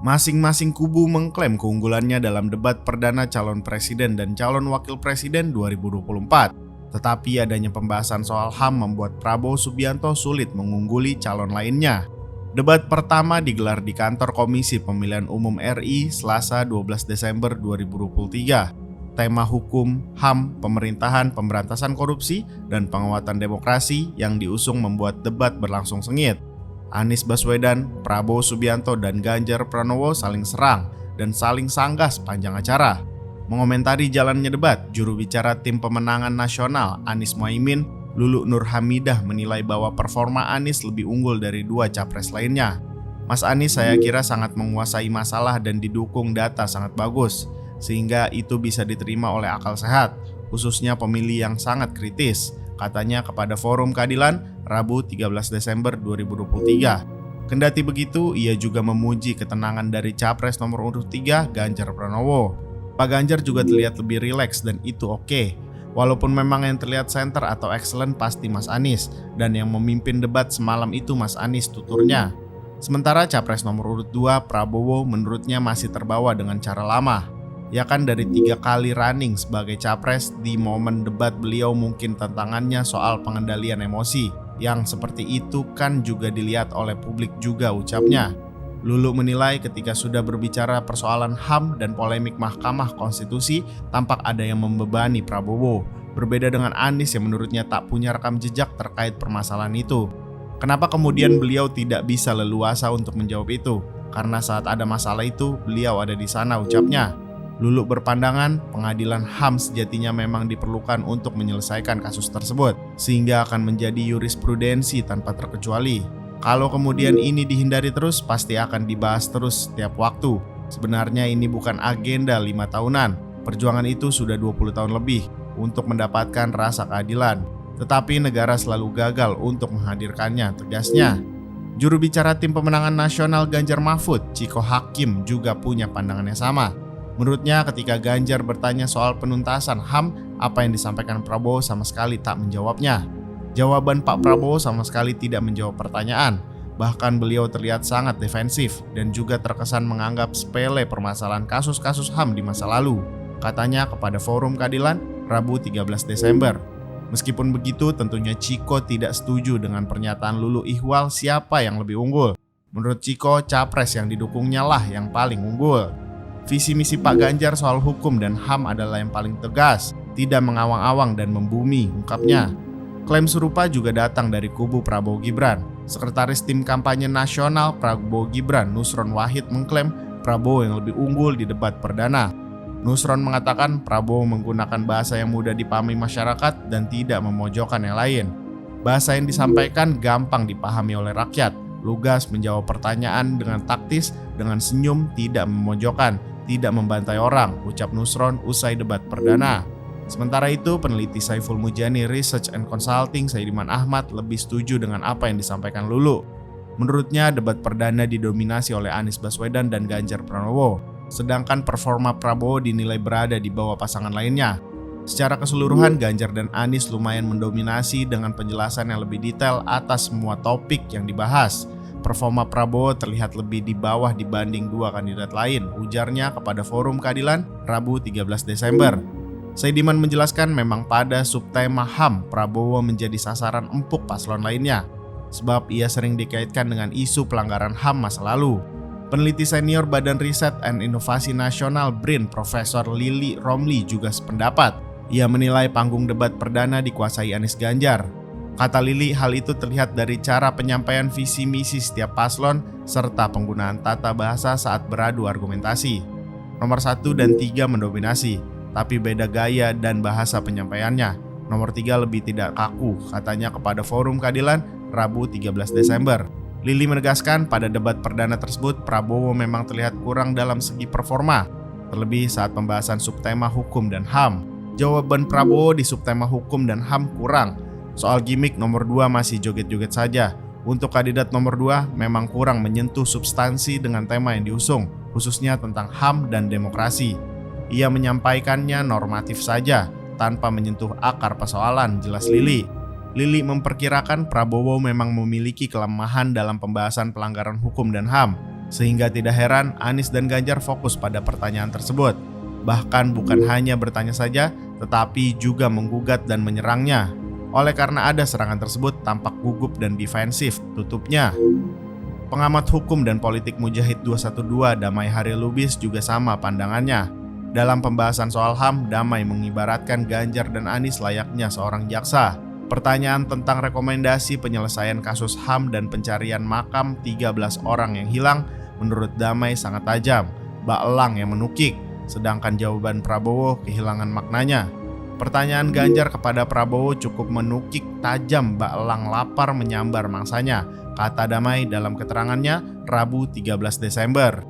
Masing-masing kubu mengklaim keunggulannya dalam debat perdana calon presiden dan calon wakil presiden 2024. Tetapi adanya pembahasan soal HAM membuat Prabowo Subianto sulit mengungguli calon lainnya. Debat pertama digelar di kantor Komisi Pemilihan Umum RI Selasa 12 Desember 2023. Tema hukum, HAM, pemerintahan, pemberantasan korupsi, dan penguatan demokrasi yang diusung membuat debat berlangsung sengit. Anies Baswedan, Prabowo Subianto, dan Ganjar Pranowo saling serang dan saling sanggah sepanjang acara. Mengomentari jalannya debat, juru bicara tim pemenangan nasional Anies Mohaimin, Lulu Nur Hamidah menilai bahwa performa Anies lebih unggul dari dua capres lainnya. Mas Anies saya kira sangat menguasai masalah dan didukung data sangat bagus, sehingga itu bisa diterima oleh akal sehat, khususnya pemilih yang sangat kritis, katanya kepada Forum Keadilan Rabu 13 Desember 2023. Kendati begitu, ia juga memuji ketenangan dari capres nomor urut 3 Ganjar Pranowo. Pak Ganjar juga terlihat lebih rileks dan itu oke. Walaupun memang yang terlihat center atau excellent pasti Mas Anies, dan yang memimpin debat semalam itu Mas Anies tuturnya. Sementara capres nomor urut 2 Prabowo menurutnya masih terbawa dengan cara lama. Ya kan dari 3 kali running sebagai capres, di momen debat beliau mungkin tantangannya soal pengendalian emosi. Yang seperti itu kan juga dilihat oleh publik juga ucapnya. Lulu menilai ketika sudah berbicara persoalan HAM dan polemik Mahkamah Konstitusi, tampak ada yang membebani Prabowo. Berbeda dengan Anies yang menurutnya tak punya rekam jejak terkait permasalahan itu. Kenapa kemudian beliau tidak bisa leluasa untuk menjawab itu? Karena saat ada masalah itu, beliau ada di sana ucapnya. Lulu berpandangan pengadilan HAM sejatinya memang diperlukan untuk menyelesaikan kasus tersebut, sehingga akan menjadi jurisprudensi tanpa terkecuali. Kalau kemudian ini dihindari terus, pasti akan dibahas terus setiap waktu. Sebenarnya ini bukan agenda 5 tahunan, perjuangan itu sudah 20 tahun lebih untuk mendapatkan rasa keadilan. Tetapi negara selalu gagal untuk menghadirkannya, tegasnya. Juru bicara tim pemenangan nasional Ganjar Mahfud, Ciko Hakim juga punya pandangan yang sama. Menurutnya ketika Ganjar bertanya soal penuntasan HAM, apa yang disampaikan Prabowo sama sekali tak menjawabnya. Jawaban Pak Prabowo sama sekali tidak menjawab pertanyaan. Bahkan beliau terlihat sangat defensif dan juga terkesan menganggap sepele permasalahan kasus-kasus HAM di masa lalu. Katanya kepada Forum Keadilan Rabu 13 Desember. Meskipun begitu, tentunya Ciko tidak setuju dengan pernyataan Lulu Ihwal siapa yang lebih unggul. Menurut Ciko, capres yang didukungnya lah yang paling unggul. Visi misi Pak Ganjar soal hukum dan HAM adalah yang paling tegas, tidak mengawang-awang dan membumi, ungkapnya. Klaim serupa juga datang dari kubu Prabowo Gibran. Sekretaris Tim Kampanye Nasional Prabowo Gibran, Nusron Wahid, mengklaim Prabowo yang lebih unggul di debat perdana. Nusron mengatakan Prabowo menggunakan bahasa yang mudah dipahami masyarakat dan tidak memojokkan yang lain. Bahasa yang disampaikan gampang dipahami oleh rakyat, lugas menjawab pertanyaan dengan taktis, dengan senyum, tidak memojokkan, tidak membantai orang, ucap Nusron usai debat perdana. Sementara itu, peneliti Saiful Mujani Research and Consulting Saidiman Ahmad lebih setuju dengan apa yang disampaikan Lulu. Menurutnya, debat perdana didominasi oleh Anies Baswedan dan Ganjar Pranowo, sedangkan performa Prabowo dinilai berada di bawah pasangan lainnya. Secara keseluruhan, Ganjar dan Anies lumayan mendominasi dengan penjelasan yang lebih detail atas semua topik yang dibahas. Performa Prabowo terlihat lebih di bawah dibanding dua kandidat lain, ujarnya kepada Forum Keadilan Rabu 13 Desember. Saidiman menjelaskan memang pada subtema HAM, Prabowo menjadi sasaran empuk paslon lainnya, sebab ia sering dikaitkan dengan isu pelanggaran HAM masa lalu. Peneliti senior Badan Riset dan Inovasi Nasional BRIN, Profesor Lili Romli juga sependapat. Ia menilai panggung debat perdana dikuasai Anies Ganjar. Kata Lili, hal itu terlihat dari cara penyampaian visi misi setiap paslon serta penggunaan tata bahasa saat beradu argumentasi. Nomor 1 dan 3 mendominasi, tapi beda gaya dan bahasa penyampaiannya. Nomor 3 lebih tidak kaku, katanya kepada Forum Keadilan Rabu 13 Desember. Lili menegaskan pada debat perdana tersebut Prabowo memang terlihat kurang dalam segi performa, terlebih saat pembahasan subtema hukum dan HAM. Jawaban Prabowo di subtema hukum dan HAM kurang. Soal gimmick nomor 2 masih joget-joget saja. Untuk kandidat nomor 2 memang kurang menyentuh substansi dengan tema yang diusung, khususnya tentang HAM dan demokrasi. Ia menyampaikannya normatif saja, tanpa menyentuh akar persoalan, jelas Lili. Lili memperkirakan Prabowo memang memiliki kelemahan dalam pembahasan pelanggaran hukum dan HAM. Sehingga tidak heran Anies dan Ganjar fokus pada pertanyaan tersebut. Bahkan bukan hanya bertanya saja, tetapi juga menggugat dan menyerangnya. Oleh karena ada serangan tersebut tampak gugup dan defensif, tutupnya. Pengamat hukum dan politik Mujahid 212 Damai Hari Lubis juga sama pandangannya. Dalam pembahasan soal HAM, Damai mengibaratkan Ganjar dan Anies layaknya seorang jaksa. Pertanyaan tentang rekomendasi penyelesaian kasus HAM dan pencarian makam 13 orang yang hilang menurut Damai sangat tajam, bak elang yang menukik, sedangkan jawaban Prabowo kehilangan maknanya. Pertanyaan Ganjar kepada Prabowo cukup menukik tajam, bak elang lapar menyambar mangsanya, kata Damai dalam keterangannya Rabu 13 Desember.